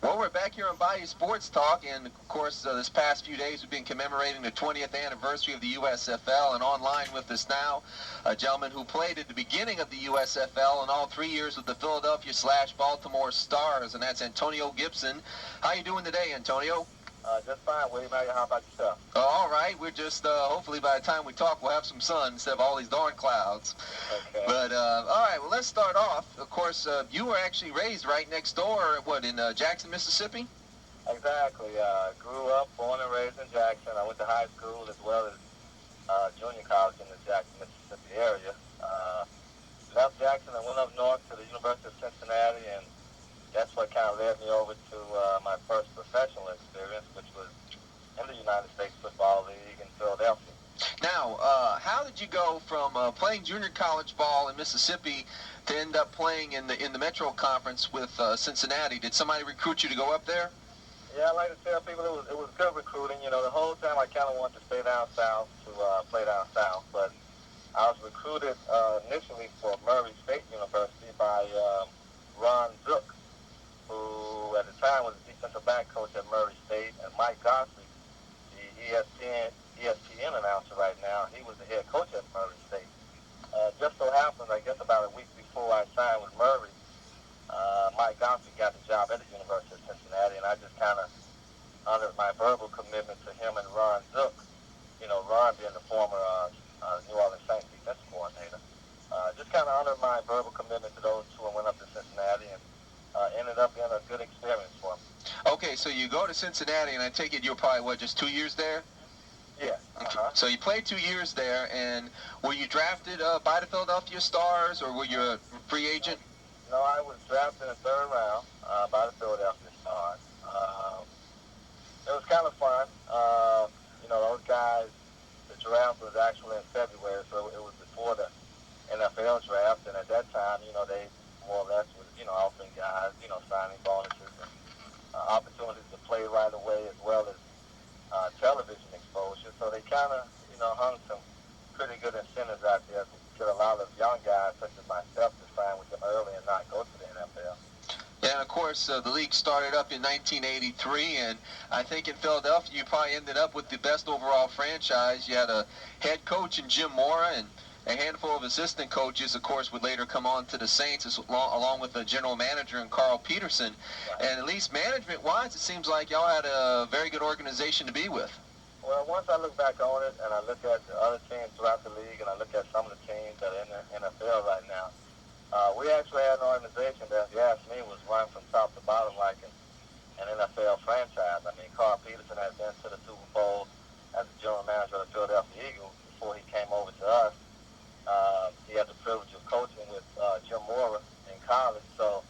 Well, we're back here on Bayou Sports Talk, and of course, this past few days we've been commemorating the 20th anniversary of the USFL, and online with us now, a gentleman who played at the beginning of the USFL and all 3 years with the Philadelphia/Baltimore Stars, and that's Antonio Gibson. How you doing today, Antonio? Just fine, William. How about yourself? All right. We're just, hopefully by the time we talk, we'll have some sun instead of all these darn clouds. Okay. But, all right, well, let's start off. Of course, you were actually raised right next door, in Jackson, Mississippi? Exactly. Grew up, born and raised in Jackson. I went to high school as well as junior college in the Jackson, Mississippi area. Left Jackson and went up north to the University of Cincinnati, and that's what kind of led me over to my first professional experience, which was in the United States Football League in Philadelphia. Now, how did you go from playing junior college ball in Mississippi to end up playing in the Metro Conference with Cincinnati? Did somebody recruit you to go up there? Yeah, I like to tell people it was good recruiting. You know, the whole time I kind of wanted to stay down south to play down south, but I was recruited initially for Murray State University by Ron Zook, who at the time was the defensive back coach at Murray State, and Mike Gottlieb, the ESPN announcer right now, he was the head coach at Murray State. Just so happened, I guess about a week before I signed with Murray, Mike Gottlieb got the job at the University of Cincinnati, and I just kind of honored my verbal commitment to him and Ron Zook. You know, Ron being the former New Orleans Saints defensive coordinator. Just kind of honored my verbal commitment to those two and went up to Cincinnati, and ended up being a good experience for me. Okay, so you go to Cincinnati, and I take it you were probably, just 2 years there? Yeah. So you played 2 years there, and were you drafted by the Philadelphia Stars, or were you a free agent? No, I was drafted in the third round by the Philadelphia Stars. It was kind of fun. You know, those guys, the draft was actually in February, so it was before the NFL draft, and at that time, you know, they more or less was, offering guys, signing bonuses and opportunities to play right away as well as television exposure. So they kind of, hung some pretty good incentives out there to allow those young guys such as myself to sign with them early and not go to the NFL. Yeah, and of course, the league started up in 1983, and I think in Philadelphia you probably ended up with the best overall franchise. You had a head coach in Jim Mora, and a handful of assistant coaches, of course, would later come on to the Saints, along with the general manager and Carl Peterson. Right. And at least management-wise, it seems like y'all had a very good organization to be with. Well, once I look back on it and I look at the other teams throughout the league and I look at some of the teams that are in the NFL right now, we actually had an organization that, if you ask me, was run from top to bottom like an NFL franchise. I mean, Carl Peterson had been to the Super Bowl as the general manager of the Philadelphia Eagles before he came over to us. He had the privilege of coaching with Jim Mora in college. So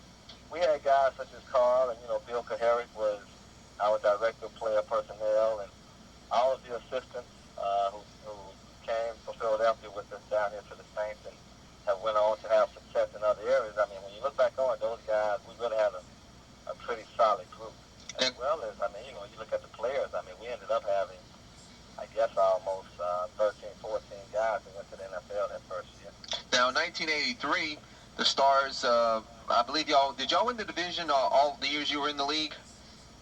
we had guys such as Carl, and, Bill Kaharick was our director of player personnel, and all of the assistants who came from Philadelphia with us down here to the Saints and have went on to have success in other areas. I mean, when you look back on it, those guys, we really had a pretty solid group. As well as, you look at the players, we ended up having, I guess, almost 13, 14 guys who went to the NFL that first year. Now, in 1983, the Stars, I believe did y'all win the division all the years you were in the league?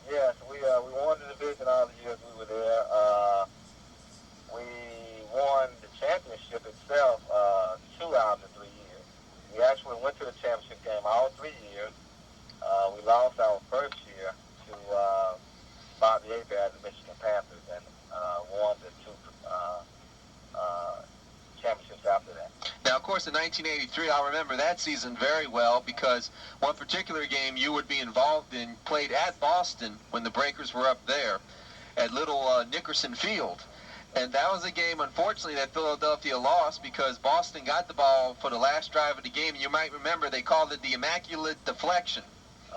Yes, we won the division all the years we were there. We won the championship itself 2 out of the 3 years. We actually went to the championship game all 3 years. We lost our first year to Bobby Hebert, the Michigan Panthers, and won the 2 championships after that. Now, of course, in 1983, I remember that season very well because one particular game you would be involved in played at Boston when the Breakers were up there at Little Nickerson Field. And that was a game, unfortunately, that Philadelphia lost because Boston got the ball for the last drive of the game. You might remember they called it the Immaculate Deflection.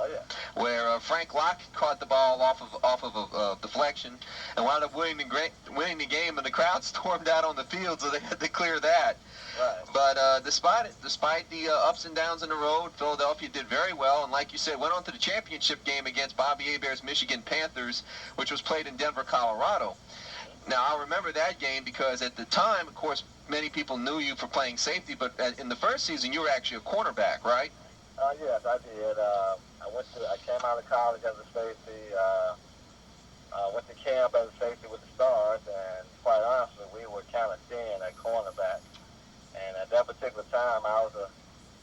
Oh, yeah. Where Frank Locke caught the ball off of a deflection and wound up winning the game, and the crowd stormed out on the field, so they had to clear that. Right. But despite the ups and downs in the road, Philadelphia did very well, and like you said, went on to the championship game against Bobby Hebert's Michigan Panthers, which was played in Denver, Colorado. Now, I remember that game because at the time, of course, many people knew you for playing safety, but in the first season, you were actually a cornerback, right? Yes, I did. I I came out of college as a safety. Went to camp as a safety with the Stars, and quite honestly, we were kind of thin at cornerback. And at that particular time, I was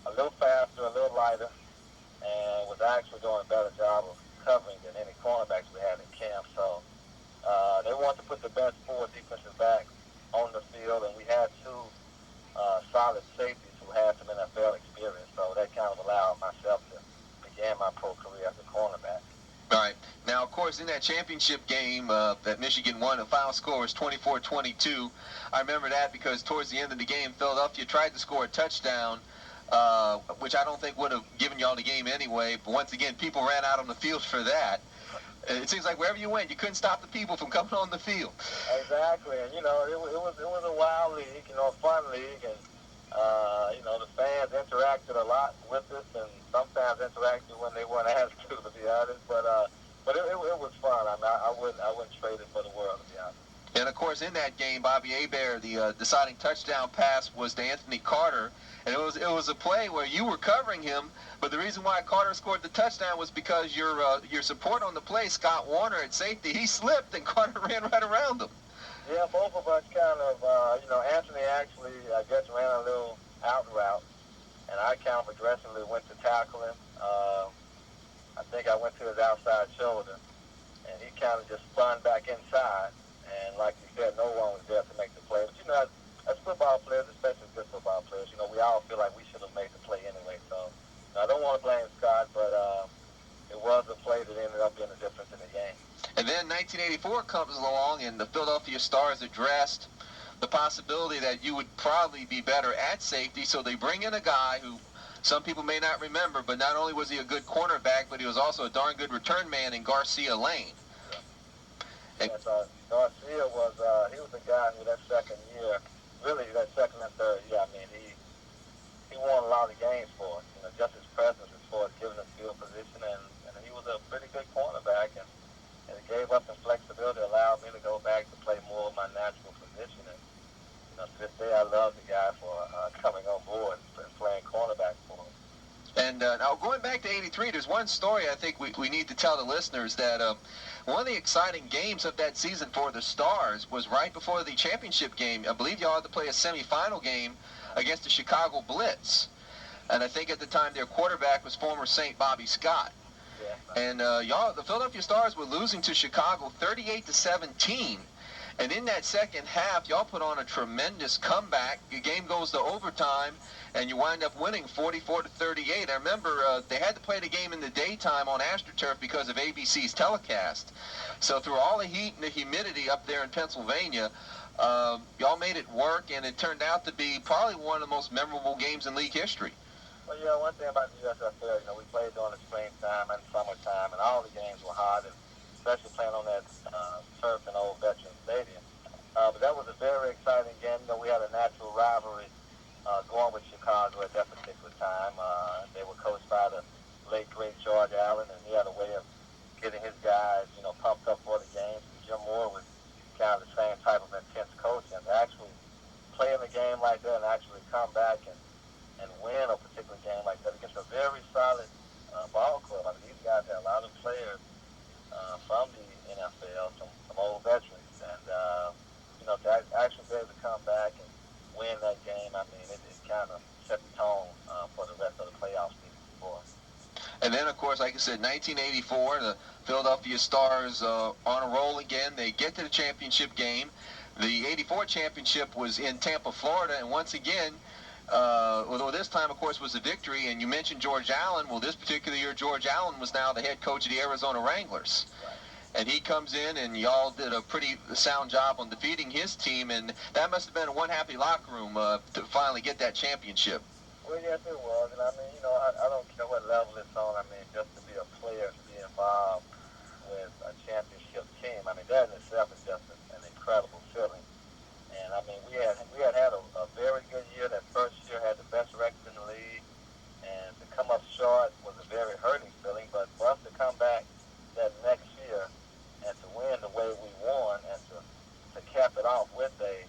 a little faster, a little lighter, and was actually doing a better job of covering than any cornerbacks we had in camp. So they wanted to put the best forward defensive back on the field, and we had two solid safeties who had some NFL experience. So that kind of allowed myself to begin my pro career as a cornerback. All right. Now, of course, in that championship game that Michigan won, the final score was 24-22. I remember that because towards the end of the game, Philadelphia tried to score a touchdown, which I don't think would have given y'all the game anyway. But once again, people ran out on the field for that. It seems like wherever you went, you couldn't stop the people from coming on the field. Exactly, and it was a wild league, a fun league, and the fans interacted a lot with us, and sometimes interacted when they weren't asked to be honest. But it was fun. I mean, I wouldn't trade it for the world, to be honest. And of course, in that game, Bobby Hebert, the deciding touchdown pass was to Anthony Carter, and it was a play where you were covering him. But the reason why Carter scored the touchdown was because your support on the play, Scott Warner at safety, he slipped and Carter ran right around him. Yeah, both of us kind of, Anthony actually, I guess, ran a little out route, and I kind of aggressively went to tackle him. I think I went to his outside shoulder, and he kind of just spun back inside. And like you said, no one was there to make the play. But, as football players, especially good football players, we all feel like we should have made the play anyway. So I don't want to blame Scott, but it was a play that ended up being a difference in the game. And then 1984 comes along, and the Philadelphia Stars addressed the possibility that you would probably be better at safety, so they bring in a guy who some people may not remember, but not only was he a good cornerback, but he was also a darn good return man in Garcia Lane. Yeah. Garcia was he was a guy who that second year, really that second and third year, I mean, he won a lot of games for us. Just his presence as far as giving us field position, and he was a pretty good cornerback, and it gave us some flexibility, allowed me to go back to play more of my natural position. And to this day, I love the guy for coming on board and playing cornerback for him. And now going back to 83, there's one story I think we need to tell the listeners that one of the exciting games of that season for the Stars was right before the championship game. I believe y'all had to play a semifinal game against the Chicago Blitz. And I think at the time their quarterback was former Saint Bobby Scott. Yeah. And the Philadelphia Stars were losing to Chicago 38-17. And in that second half, y'all put on a tremendous comeback. Your game goes to overtime, and you wind up winning 44-38. I remember they had to play the game in the daytime on AstroTurf because of ABC's telecast. So through all the heat and the humidity up there in Pennsylvania, y'all made it work, and it turned out to be probably one of the most memorable games in league history. Well, one thing about the USFL, we played during the springtime and summertime, and all the games were hot, and especially playing on that turf in Old Veterans Stadium. But that was a very exciting game. We had a natural rivalry going with Chicago at that particular time. They were coached by the late, great George Allen, and he had a way of getting his guys, pumped up for the games. And Jim Moore was kind of the same type of intense coach, and to actually play in a game like that and actually come back and win a particular game like that against a very solid ball club. I mean, these guys had a lot of players from the NFL, some old veterans, and to actually be able to come back and win that game, I mean, it kind of set the tone for the rest of the playoff season for us. And then, of course, like I said, 1984, the Philadelphia Stars on a roll again. They get to the championship game. The 84 championship was in Tampa, Florida, and once again, although this time, of course, was a victory, and you mentioned George Allen. Well, this particular year, George Allen was now the head coach of the Arizona Wranglers. Right. And he comes in, and y'all did a pretty sound job on defeating his team, and that must have been one happy locker room to finally get that championship. Well, yes, it was, and I mean, I don't care what level it's on. I mean, just to be a player, to be involved with a championship team, I mean, that in itself is just an incredible feeling. And I mean, we had a very good year. That first year had the best record in the league, and to come up short was a very hurting feeling. But for us to come back that next year and to win the way we won, and to cap it off with a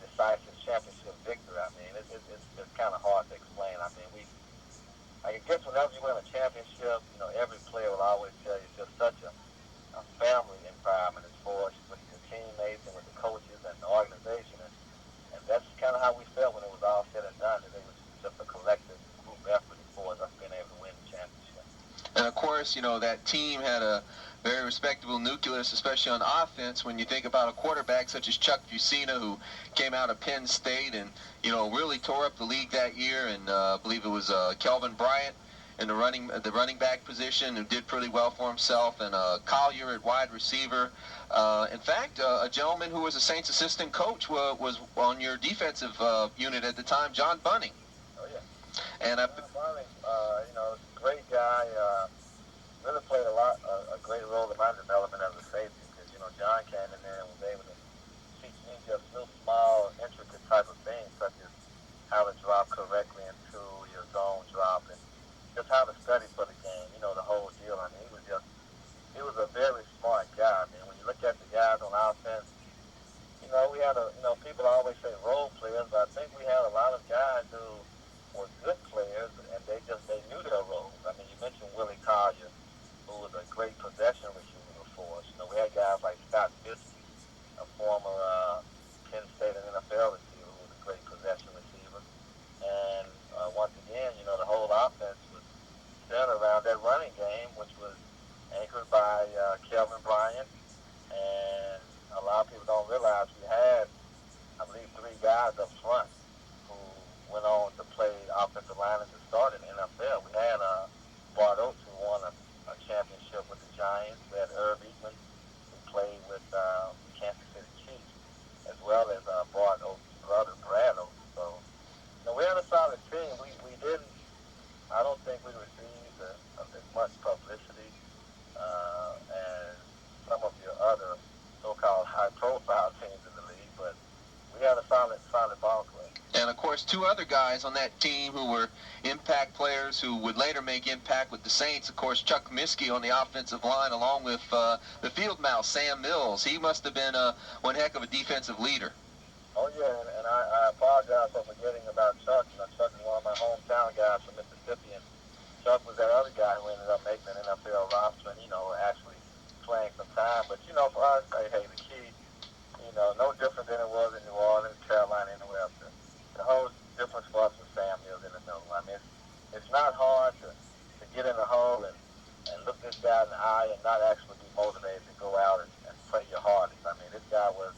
decisive championship victory, I mean, it's kind of hard to explain. I mean, I guess whenever you win a championship, course, that team had a very respectable nucleus, especially on offense. When you think about a quarterback such as Chuck Fusina, who came out of Penn State and, really tore up the league that year, and I believe it was Kelvin Bryant in the running back position, who did pretty well for himself, and Collier at wide receiver. In fact, a gentleman who was a Saints assistant coach was on your defensive unit at the time, John Bunning. Oh, yeah. And John Bunning, great guy. Really played a great role in my development as a safety because, John came in there and was able to teach me just little small, intricate type of things, such as how to drop correctly into your zone drop and just how to study for the game, the whole deal. I mean, he was a very smart guy. I mean, when you look at the guys on offense, we had people always say role players, but I think we had a lot of guys who were good players and they knew their roles. I mean, you mentioned Willie Collier, who was a great possession receiver for us. We had guys like Scott Fiske, a former Penn State and NFL receiver, who was a great possession receiver. And once again, the whole offense was centered around that running game, which was anchored by Kelvin Bryant. And a lot of people don't realize we had, I believe, 3 guys up front who went on to play offensive linemen to start in the NFL. We had Bart Oates, who won a championship with the Giants. We had Herb Eatman, who played with the Kansas City Chiefs, as well as Bart Oates' brother, Brad Oates. So, we had a solid team. I don't think we received as much publicity as some of your other so-called high-profile teams in the league, but we had a solid ball club. And, of course, 2 other guys on that team who were impact players who would later make impact with the Saints. Of course, Chuck Miskey on the offensive line, along with the field mouse, Sam Mills. He must have been one heck of a defensive leader. Oh, yeah, and I apologize for forgetting about Chuck. Chuck is one of my hometown guys from Mississippi, and Chuck was that other guy who ended up making an NFL roster and, actually playing some time. But, for us, hey, the key, no different than it was in New Orleans, Carolina, anywhere else. The whole difference for us was Sam Mills in the middle. I mean, it's not hard to get in the hole and look this guy in the eye and not actually be motivated to go out and play your hardest. I mean, this guy was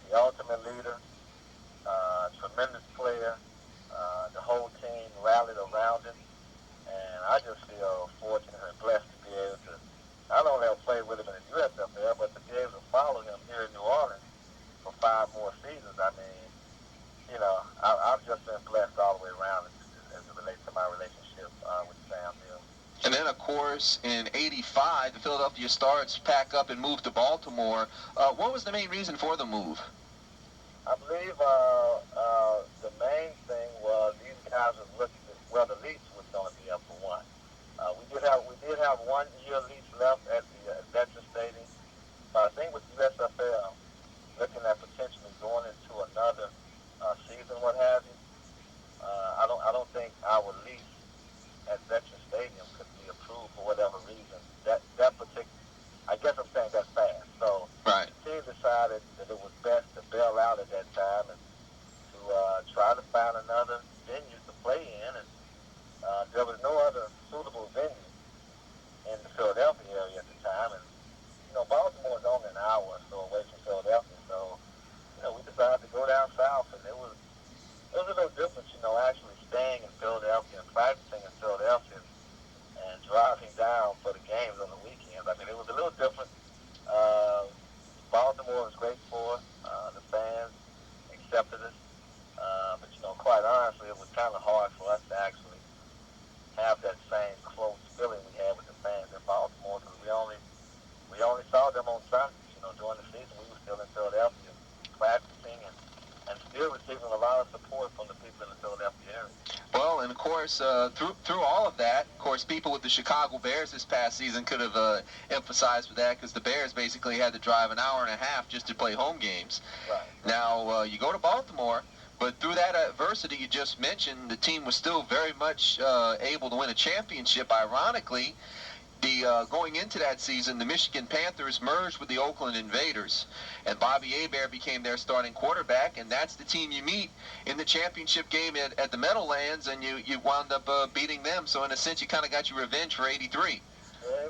the ultimate leader, tremendous player. The whole team rallied around him, and I just feel fortunate and blessed to be able to not only have played with him in the USFL, but to be able to follow him here in New Orleans for 5 more seasons. I mean, I've just been blessed all the way around as it relates to my relationship with Sam Mills. And then, of course, in '85, the Philadelphia Stars pack up and move to Baltimore. What was the main reason for the move? I believe the main thing was these guys were looking at, the lease was going to be up for one. We did have 1 year lease left at the Veterans Stadium, but I think with the USFL looking at potentially going into another season, what have you, I don't think our lease at Veterans Stadium could be approved for whatever reason. That particular, I guess I'm saying that's fast. So right. The team decided that it was best to bail out at that time and to try to find another venue to play in. And there was no other suitable venue in the Philadelphia area at the time. And, Baltimore is only an hour or so away from Philadelphia. So, we decided to go down south. And it was a little different, actually staying in Philadelphia and practicing in Philadelphia and driving down for the games on the weekends. I mean, it was a little different. Baltimore was great for us. The fans accepted us. But, quite honestly, it was kind of hard for us to actually have that same close feeling we had with the fans in Baltimore because we only saw them on Sundays. During the season, we were still in Philadelphia practicing and still receiving a lot of support from the people in the Philadelphia area. Well, and of course, through all of that, of course, people with the Chicago Bears this past season could have emphasized with that because the Bears basically had to drive an hour and a half just to play home games. Right. Now, you go to Baltimore, but through that adversity you just mentioned, the team was still very much able to win a championship. Ironically, going into that season, the Michigan Panthers merged with the Oakland Invaders, and Bobby Hebert became their starting quarterback, and that's the team you meet in the championship game at the Meadowlands, and you wound up beating them. So in a sense, you kind of got your revenge for '83. Yeah,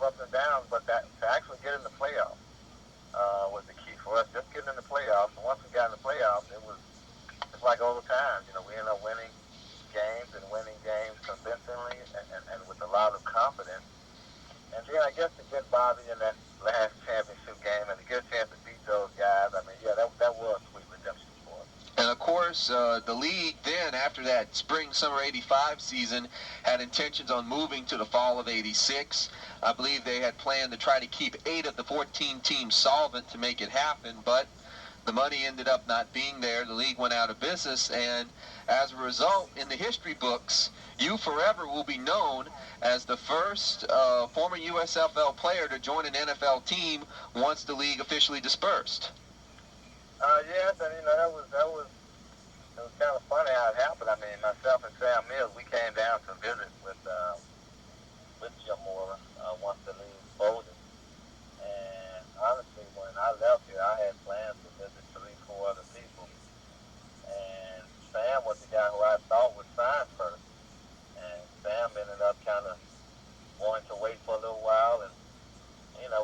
ups and downs, but that to actually get in the playoffs was the key for us. Just getting in the playoffs. And once we got in the playoffs, it's like old times. We ended up winning games and winning games convincingly and with a lot of confidence. And then I guess to get Bobby in that last championship game and to get a chance to beat those guys, I mean, yeah, that was sweet redemption for us. And of course, the league then, after that spring-summer '85 season, had intentions on moving to the fall of '86. I believe they had planned to try to keep 8 of the 14 teams solvent to make it happen, but the money ended up not being there. The league went out of business, and as a result, in the history books, you forever will be known as the first former USFL player to join an NFL team once the league officially dispersed. Yes, and that was kind of funny how it happened. I mean, myself and Sam Mills, we came down to visit with Jim Moore once the league folded. And honestly, when I left here, I had plans to visit 3-4 other people. And Sam was the guy who I thought would sign first. And Sam ended up kind of wanting to wait for a little while. And,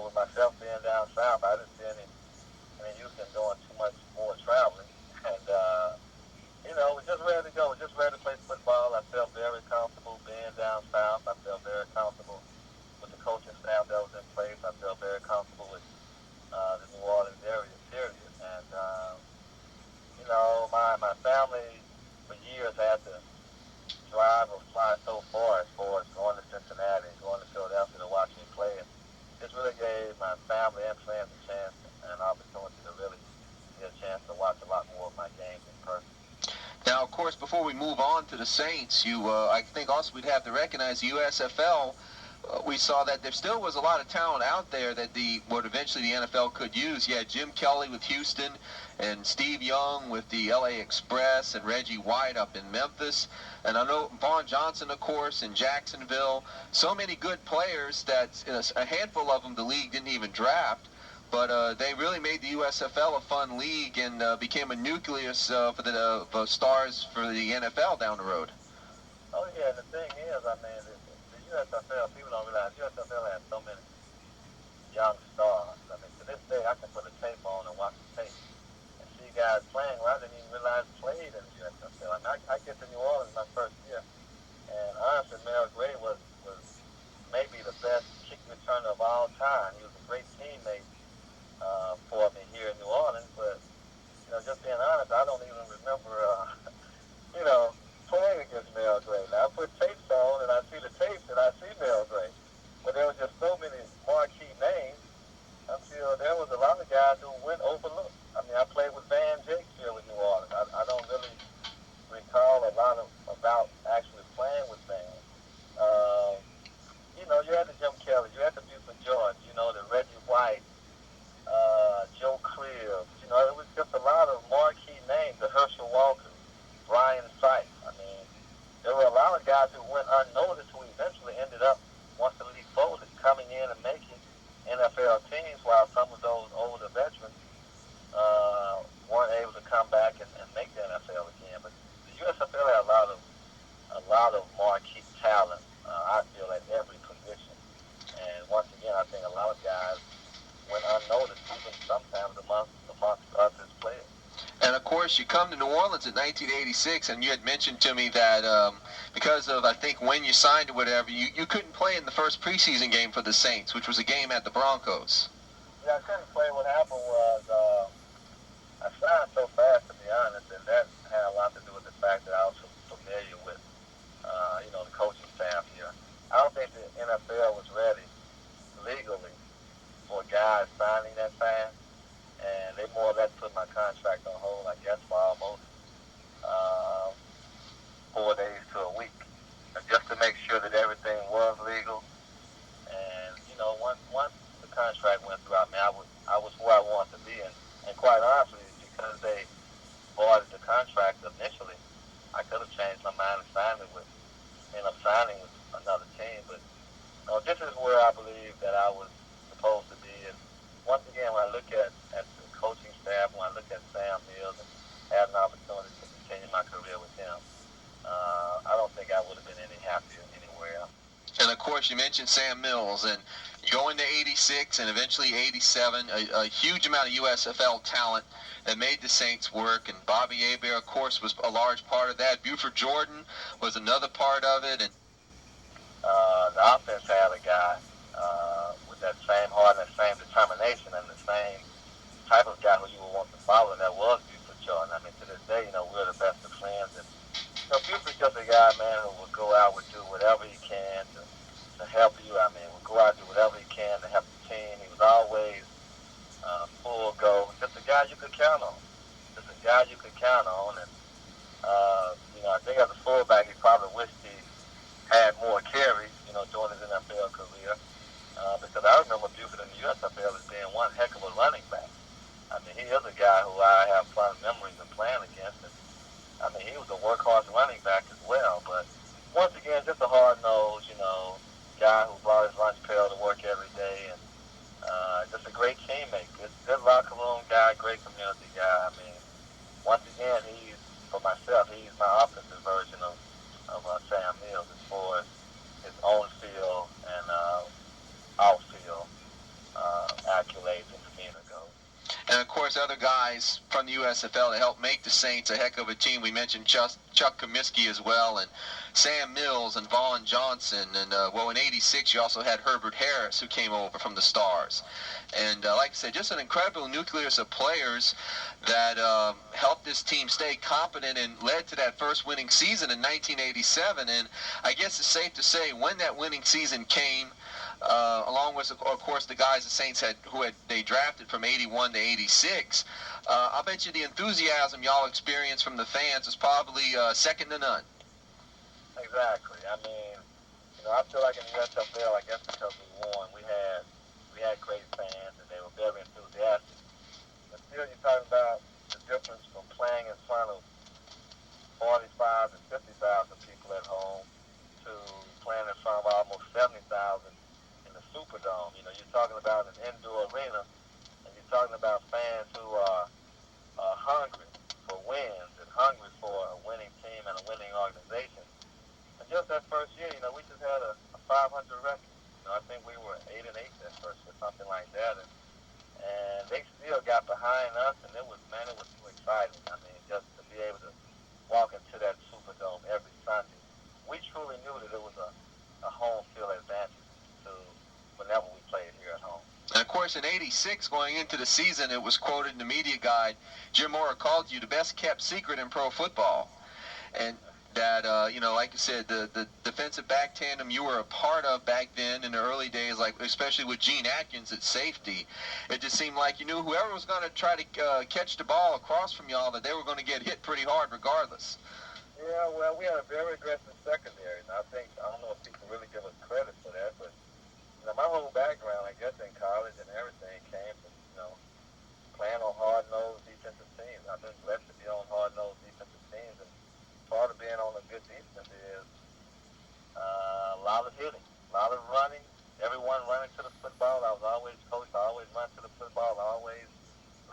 with myself being down south, I didn't see any use in doing too much more traveling. And, we're just ready to go. We're just ready to play football. I felt very comfortable being down south. I felt very comfortable with the coaching staff that was in place. I felt very comfortable with the New Orleans area, period. And, my family for years had to drive or fly so far as going to Cincinnati and going to Philadelphia to watch me play. And this really gave my family and friends a chance and an opportunity to really get a chance to watch a lot more of my games in person. Now, of course, before we move on to the Saints, I think also we'd have to recognize the USFL. We saw that there still was a lot of talent out there that what eventually the NFL could use. You had Jim Kelly with Houston and Steve Young with the LA Express and Reggie White up in Memphis. And I know Vaughn Johnson, of course, in Jacksonville. So many good players that a handful of them the league didn't even draft. But they really made the USFL a fun league and became a nucleus for the Stars for the NFL down the road. Oh, yeah, the thing is, I mean, the USFL, people don't realize, USFL has so many young stars. I mean, to this day, I can put a tape on and watch the tape and see guys playing who I didn't even realize played in the USFL. I mean, I get to New Orleans my first year, and honestly, Mel Gray was maybe the best kick returner of all time. He was a great teammate for me here in New Orleans, but, just being honest, I don't even remember, playing against Mel Gray. Now, I put tapes on, and I see the tapes, and I see Mel Gray. But there was just so many marquee names until there was a lot of guys who went overlooked. I mean, I played with Van Jakes here with New Orleans. I don't really recall a lot about actually playing with Van. You had the Jim Kelly, you had the Buford George, the Reggie White, Joe Cribs. It was just a lot of marquee names, the Herschel Walker, Brian Sykes. I mean, there were a lot of guys who went unnoticed who eventually ended up, once the league folded, coming in and making NFL teams, while some of those older veterans weren't able to come back and make the NFL again. But the USFL had a lot of marquee talent, I feel, at every position. And once again, I think a lot of guys went unnoticed, even sometimes amongst us as players. And of course, you come to New Orleans in 1986, and you had mentioned to me that because of, I think, when you signed or whatever, you couldn't play in the first preseason game for the Saints, which was a game at the Broncos. Yeah, I couldn't play. What happened was I signed so fast, to be honest, and that had a lot to do with the fact that I was familiar with, the coaching staff here. I don't think the NFL was ready legally for guys signing that fast. And they more or less put my contract on hold, I guess, for almost 4 days to a week, just to make sure that everything was legal. And once the contract went through, I mean, I was where I wanted to be, and quite honestly, because they voided the contract initially, I could have changed my mind and end up signing with another team. But this is where I believe that I was supposed to be. And once again, when I look at the coaching staff, when I look at Sam Mills and had an opportunity to continue my career with him, I don't think I would have been any happier anywhere else. And of course, you mentioned Sam Mills, and go into 86 and eventually 87, a huge amount of USFL talent that made the Saints work, and Bobby Hebert, of course, was a large part of that. Buford Jordan was another part of it. And the offense had a guy with that same heart and that same determination and the same type of guy who you would want to follow, and that was Buford Jordan. I mean, to this day, we're the best of friends. And Buford's just a guy, man, who would go out, would do whatever he can to help you. I mean, would go out and do whatever he can to help the team. He was always full go. Just a guy you could count on. Just a guy you could count on. And, I think as a fullback, he probably wished he had more carries, during his NFL career. Because I remember Buford in the USFL as being one heck of a running back. I mean, he is a guy who I have fond memories of playing against. And, I mean, he was a workhorse running back as well. But once again, just a hard-nosed, guy who brought his lunch pail to work every day. And just a great teammate, good locker room guy, great community guy. I mean, once again, for myself, he's my offensive version of Sam Mills as far as his on field and off field accolades and demeanor goes. And, of course, other guys from the USFL to help make the Saints a heck of a team. We mentioned Chuck Comiskey as well, and Sam Mills and Vaughn Johnson. And, in 86, you also had Herbert Harris, who came over from the Stars. And, like I said, just an incredible nucleus of players that helped this team stay competent and led to that first winning season in 1987. And I guess it's safe to say when that winning season came, along with, of course, the guys the Saints they drafted from 81 to 86. I'll bet you the enthusiasm y'all experienced from the fans is probably second to none. Exactly. I mean, I feel like in the USFL, I guess because we won, we had great fans and they were very enthusiastic. But still, you're talking about the difference from playing in front of 45 to 50,000 people at home to playing in front of almost 70,000 in the Superdome. You're talking about an indoor arena, and you're talking about fans who are hungry for wins and hungry for a winning team and a winning organization. And just that first year, we just had a 500 record. I think we were 8-8 that first year, something like that. And they still got behind us, and it was too exciting. I mean, just to be able to walk into that Superdome every Sunday. We truly knew that it was a home field advantage to whenever we played here at home. And, of course, in 86, going into the season, it was quoted in the media guide, Jim Mora called you the best-kept secret in pro football. And that, like you said, the defensive back tandem you were a part of back then in the early days, like especially with Gene Atkins at safety, it just seemed like you knew whoever was going to try to catch the ball across from y'all, that they were going to get hit pretty hard regardless. Yeah, well, we had a very aggressive secondary, and I don't know if people really give us credit for that, but my whole background, I guess, in college and everything came from, playing on hard-nosed defensive teams. I've been blessed to be on hard-nosed defensive teams, and part of being on a good defense is a lot of hitting, a lot of running, everyone running to the football. I was always coached. I always run to the football. I always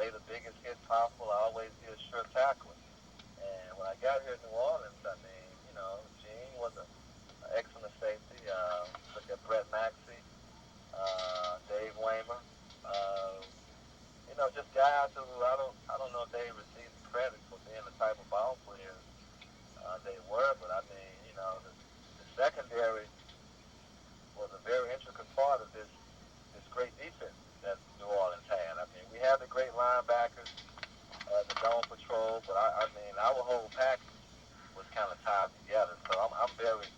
lay the biggest hit possible. I always be a sure tackler. And when I got here in New Orleans, I mean, Gene was an excellent safety. Look at Brett Maxey, Dave Waymer. Just guys who I don't know if they received the credit for being the type of ball players they were, but I mean, the secondary was a very intricate part of this great defense that New Orleans had. I mean, we had the great linebackers, the zone patrol, but I mean, our whole package was kind of tied together. So I'm very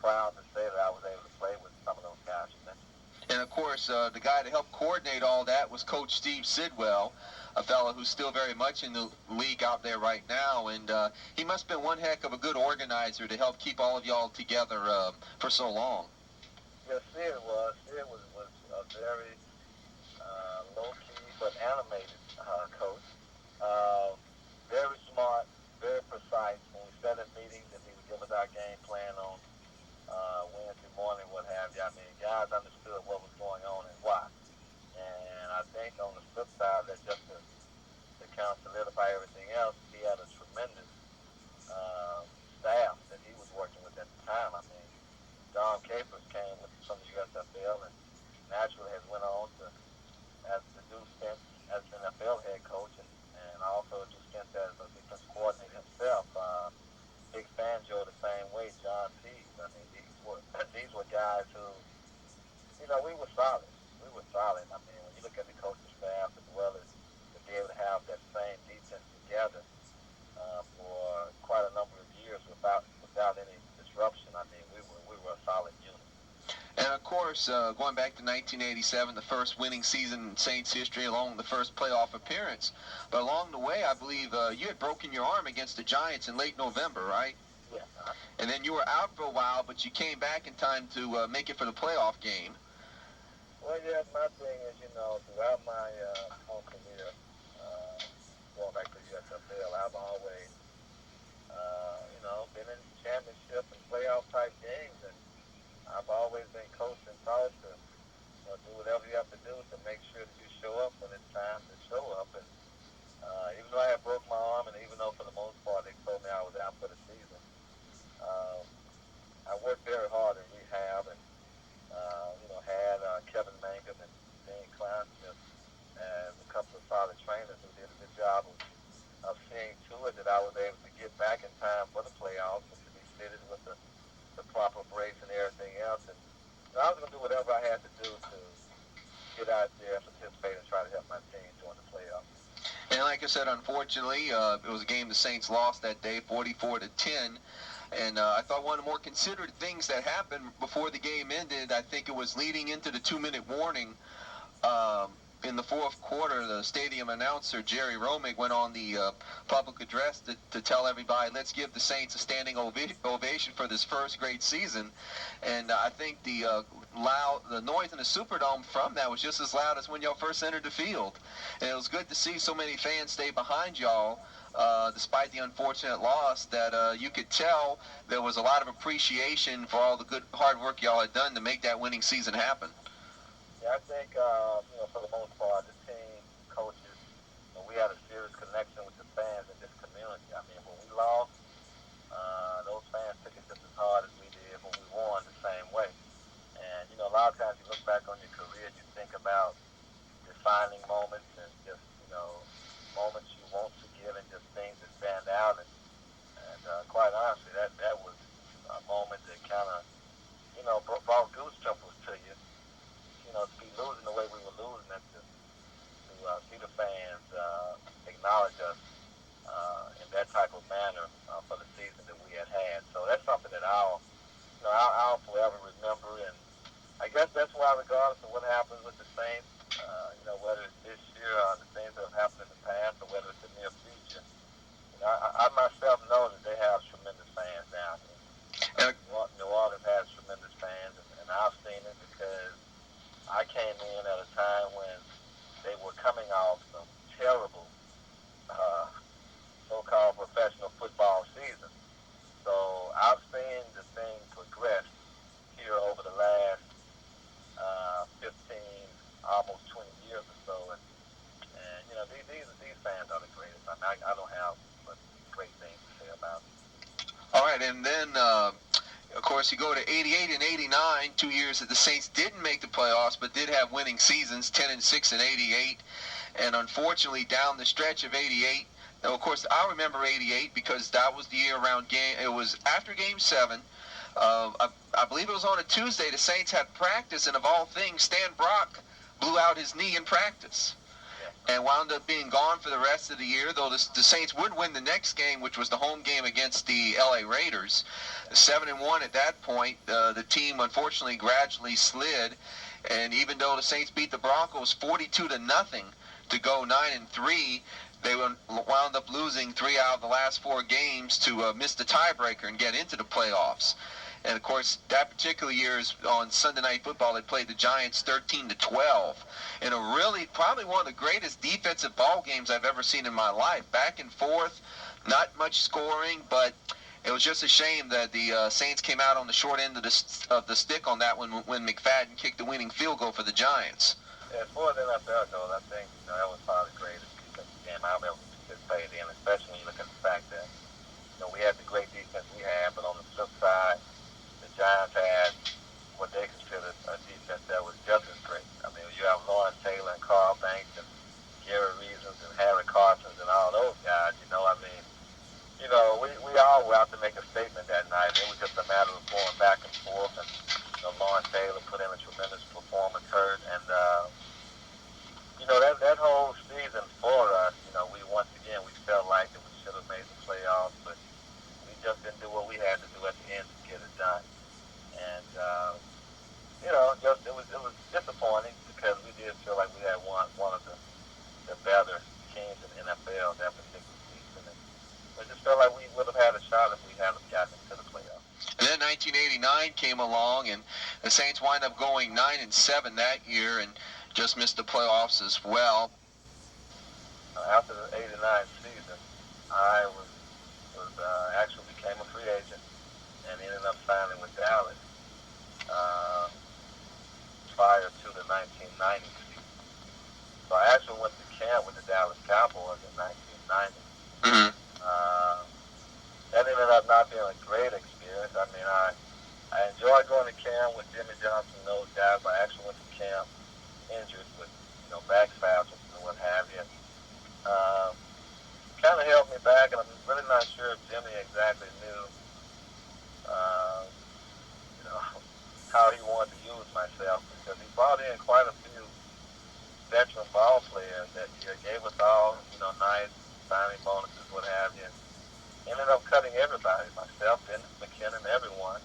proud to say that I was able to play with some of those guys you mentioned. And, of course, the guy to help coordinate all that was Coach Steve Sidwell, a fellow who's still very much in the league out there right now. And he must have been one heck of a good organizer to help keep all of y'all together for so long. Yes, Sid was. Sid was a very low-key but animated coach. Very smart, very precise. When we sat in meetings and he would give us our game plan on Wednesday morning, what have you. I mean, guys understood what was going on and why. And I think on the flip side, that just to kind of solidify everything else, he had a tremendous staff that he was working with at the time. I mean, Don Capers came from the USFL, and naturally has went on to as the do stint as an NFL head coach and also do stint as a defense coordinator himself. Big Fangio the same way, John Tees. I mean, these were guys who, we were solid. We were solid. I mean, when you look at the coaching staff as well as to be able to have that same defense together for quite a number of years without any disruption, I mean, we were a solid unit. And of course, going back to 1987, the first winning season in Saints history, along with the first playoff appearance. But along the way, I believe you had broken your arm against the Giants in late November, right? Yeah. And then you were out for a while, but you came back in time to make it for the playoff game. Well, yeah, my thing is, throughout my whole career, going back to USFL, I've always, been in championship and playoff type games, and I've always been coached and taught to do whatever you have to do to make sure that you show up when it's time to show up. And even though I had broke my arm, and even though for the most part they told me I was out for the season, I worked very hard in rehab and had Kevin Mangum and Dan Kleinsmith and a couple of solid trainers who did a good job of seeing to it that I was able to get back in time for the playoffs and to be fitted with the proper brace and everything else. And I was going to do whatever I had to do to get out there and participate and try to help my team during the playoffs. And like I said, unfortunately, it was a game the Saints lost that day, 44-10. And I thought one of the more considered things that happened before the game ended, I think it was leading into the 2-minute warning. In the fourth quarter, the stadium announcer, Jerry Romig, went on the public address to tell everybody, let's give the Saints a standing ovation for this first great season. And I think the noise in the Superdome from that was just as loud as when y'all first entered the field. And it was good to see so many fans stay behind y'all. Despite the unfortunate loss, that you could tell there was a lot of appreciation for all the good hard work y'all had done to make that winning season happen. Yeah, I think, for the most part, the team, coaches, we had a serious connection with the fans in this community. I mean, when we lost, those fans took it just as hard as we did when we won the same way. And, a lot of times you look back on your career, you think about defining moments and just, moments you won't forget and just things that stand out. And quite honestly, that was a moment that kind of, brought goose pimples to you. To be losing the way we were losing and to see the fans acknowledge us in that type of manner for the season that we had had. So that's something that I'll forever remember. And I guess that's why, regardless of what happens with the Saints, whether it's this year or the things that have happened in the past or whether it's the near future, I myself know that they have tremendous fans down here. New Orleans has tremendous fans, and I've seen it because I came in at a time when they were coming off some terrible so-called professional football seasons. So I've seen the thing progress here over the last 15, almost 20 years or so. And these fans are the greatest. I mean, I don't have but great things to say about it. All right, and then of course, you go to 88 and 89, 2 years that the Saints didn't make the playoffs, but did have winning seasons, 10-6 and 88. And unfortunately, down the stretch of 88, now, of course, I remember 88 because that was the year around game. It was after Game 7. I believe it was on a Tuesday. The Saints had practice, and of all things, Stan Brock blew out his knee in practice and wound up being gone for the rest of the year, though the Saints would win the next game, which was the home game against the LA Raiders. 7-1 at that point. The team, unfortunately, gradually slid, and even though the Saints beat the Broncos 42-0 to go 9-3, they wound up losing 3 out of the last 4 games to miss the tiebreaker and get into the playoffs. And, of course, that particular year is on Sunday Night Football. They played the Giants 13-12 in a really probably one of the greatest defensive ball games I've ever seen in my life. Back and forth, not much scoring, but it was just a shame that the Saints came out on the short end of the stick on that one when McFadden kicked the winning field goal for the Giants. Yeah, as far as NFL goes, I think that was probably the greatest defensive game I've ever participated in, especially when you look at the fact that we had the great defense we had, but on the flip side, the Giants had what they considered a defense that was just as great. all were out to make a statement that night. It was just a matter of going back and forth, and Lawrence Taylor put in a tremendous performance, Hurt, and that whole season for us, we once again we felt like that we should have made the playoffs, but we just didn't do what we had to do at the end to get it done. And just it was disappointing because we did feel like we had one of the better teams in the NFL that particular season. And I just felt like we would have had a shot if we hadn't gotten into the playoffs. And then 1989 came along, and the Saints wind up going 9-7 that year, and just missed the playoffs as well. After the '89 season, I actually became a free agent and ended up signing with Dallas prior to the 1990 season. So I actually went to camp with the Dallas Cowboys in 1990. Mm-hmm. That ended up not being a great experience. I mean, I enjoyed going to camp with Jimmy Johnson and those guys. I actually went to camp injured with back spasms and what have you. Kind of held me back, and I'm really not sure if Jimmy exactly knew, how he wanted to use myself, because he brought in quite a few veteran ball players that year, gave us all, nice signing bonuses, what have you. Ended up cutting everybody, myself, Dennis McKinnon, everyone.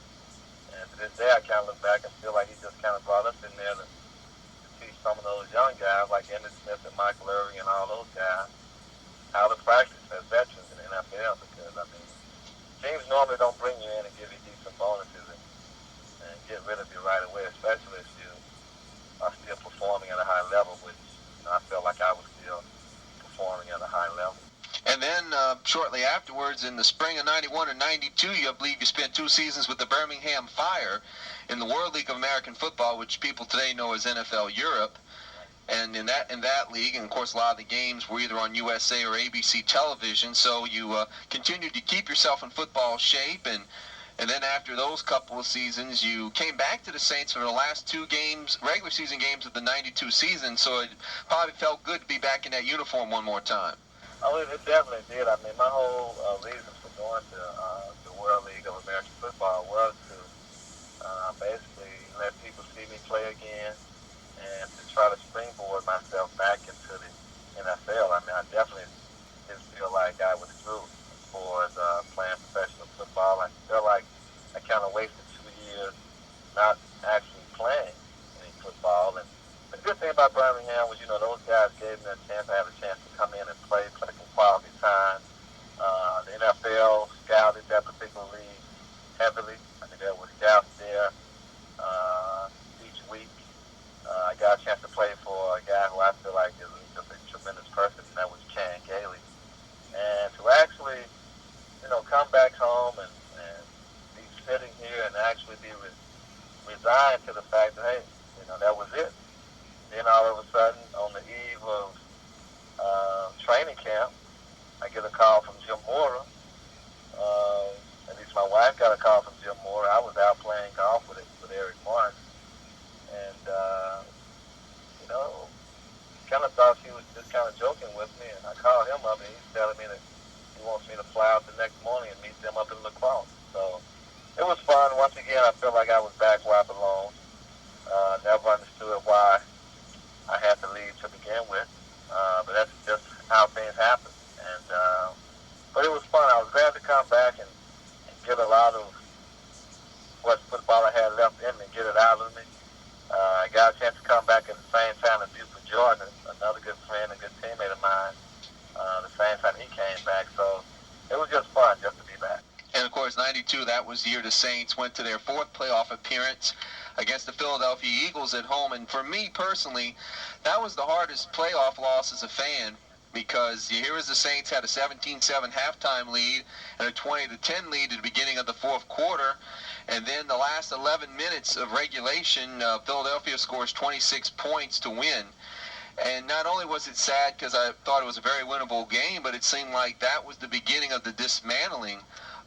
And to this day, I kind of look back and feel like he just kind of brought us in there to teach some of those young guys like Emmitt Smith and Michael Irving and all those guys how to practice as veterans in the NFL, because, teams normally don't bring you in and give you decent bonuses and get rid of you right away, especially if you are still performing at a high level, which I felt like I was still performing at a high level. And then shortly afterwards, in the spring of 91 and 92, I believe you spent 2 seasons with the Birmingham Fire in the World League of American Football, which people today know as NFL Europe. And in that league, and of course a lot of the games were either on USA or ABC television, so you continued to keep yourself in football shape, and then after those couple of seasons, you came back to the Saints for the last 2 games, regular season games of the 92 season, so it probably felt good to be back in that uniform one more time. Oh, it definitely did. I mean, my whole reason for going to the World League of American Football was to basically let people see me play again and to try to springboard myself back into the NFL. I mean, I definitely didn't feel like I was through as far as playing professional football. I felt like I kind of wasted 2 years not actually playing any football. And the good thing about Birmingham was, those guys gave me a chance. I had a chance to come in and play some quality time. The NFL scouted that particular league heavily. I think there were scouts there each week. I got a chance to play for a guy who I feel like is just a tremendous person, and that was Chan Gailey. And to actually, come back home and be sitting here and actually be resigned to the fact that, hey, that was it. Then all of a sudden, on the eve of training camp, I get a call from Jim Mora. At least my wife got a call from Jim Mora. I was out playing golf with Eric Martin. And, kind of thought he was just kind of joking with me. And I called him up, and he's telling me that he wants me to fly out the next morning and meet them up in La Crosse. So it was fun. Once again, I felt like I was back where I belonged. Never understood why I had to leave to begin with. But that's just how things happen. And but it was fun. I was glad to come back and get a lot of what football I had left in me, get it out of me. I got a chance to come back at the same time as Buford Jordan, another good friend and good teammate of mine, the same time he came back. So it was just fun just to be back. And of course, 92, that was the year the Saints went to their 4th playoff appearance against the Philadelphia Eagles at home. And for me personally, that was the hardest playoff loss as a fan, because here was the Saints had a 17-7 halftime lead and a 20-10 lead at the beginning of the 4th quarter. And then the last 11 minutes of regulation, Philadelphia scores 26 points to win. And not only was it sad because I thought it was a very winnable game, but it seemed like that was the beginning of the dismantling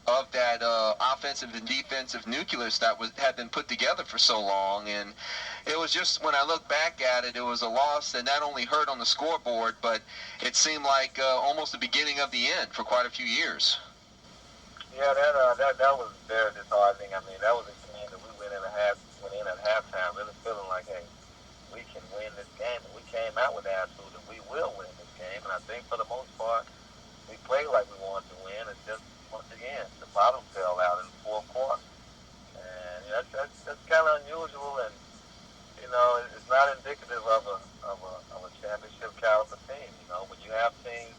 of that offensive and defensive nucleus that had been put together for so long. And it was just, when I look back at it, it was a loss that not only hurt on the scoreboard, but it seemed like almost the beginning of the end for quite a few years. Yeah, that was very disheartening. I mean, that was a game that we went in at halftime, really feeling like, hey, we can win this game, and we came out with the attitude that we will win this game. And I think for the most part, we played like we wanted to win. It's just once again the bottom fell out in the fourth quarter, and that's kind of unusual, and it's not indicative of a championship caliber team. When you have teams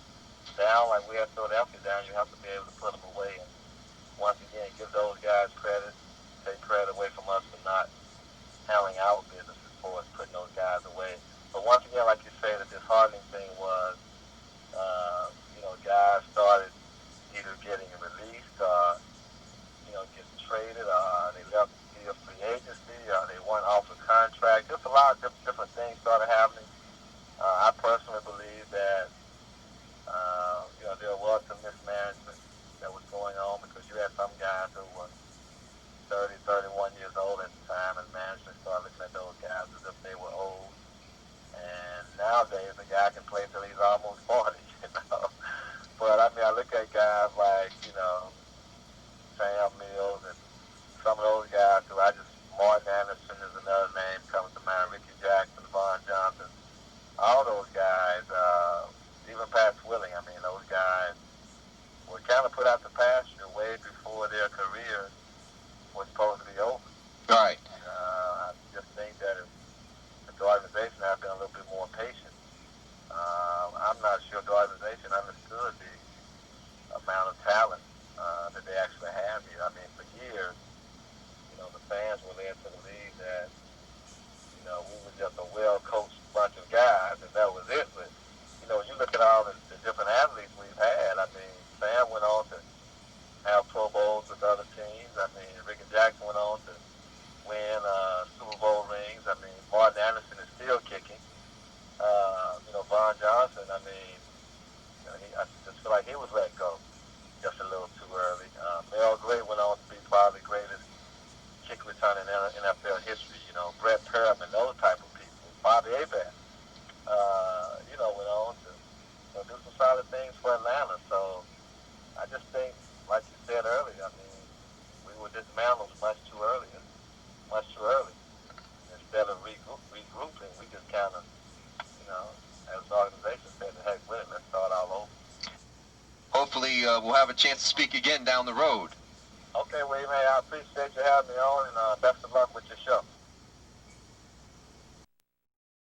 down like we had Philadelphia down, you have to be able to put them away. And once again, give those guys credit, take credit away from us for not handling our business as far as putting those guys away. But once again, like you say, the disheartening thing was, guys started either getting released, getting traded, they left via free agency, they weren't offered contract. Just a lot of different things started happening. I personally believe that, there was some mismanagement that was going on because you had some guys who were 30, 31 years old at the time, and management started looking at those guys as if they were old. And nowadays, a guy can play till he's almost 40. But, I mean, I look at guys like, Sam Mills and some of those guys who Martin Anderson is another name comes to mind, Ricky Jackson, Von Johnson, all those guys, even Pat Swilling, I mean, those guys were kind of put out the pasture way before their careers were supposed to be over. Right. I just think that if the organization had been a little bit more patient, I'm not sure the organization understood the amount of talent that they actually have here. I mean, for years, the fans were led to believe that, we were just a well-coached bunch of guys, and that was it. But, you look at all the different athletes we've had. I mean, Sam went on to have Pro Bowls with other teams. I mean, Ricky Jackson went on to win Super Bowl rings. I mean, Martin Anderson is still kicking. Von Johnson, I mean, I just feel like he was let go just a little too early. Mel Gray went on to be probably the greatest kick returner in NFL history. Brett Perriman, those type of people. Bobby Abad, went on to do some solid things for Atlanta. So I just think, like you said earlier, I mean, we were dismantled much too early. Instead of regrouping, we just kind of, as an organization, said, heck with it, let's start all over. Hopefully, we'll have a chance to speak again down the road. Okay, Wayman, I appreciate you having me on, and best of luck with your show.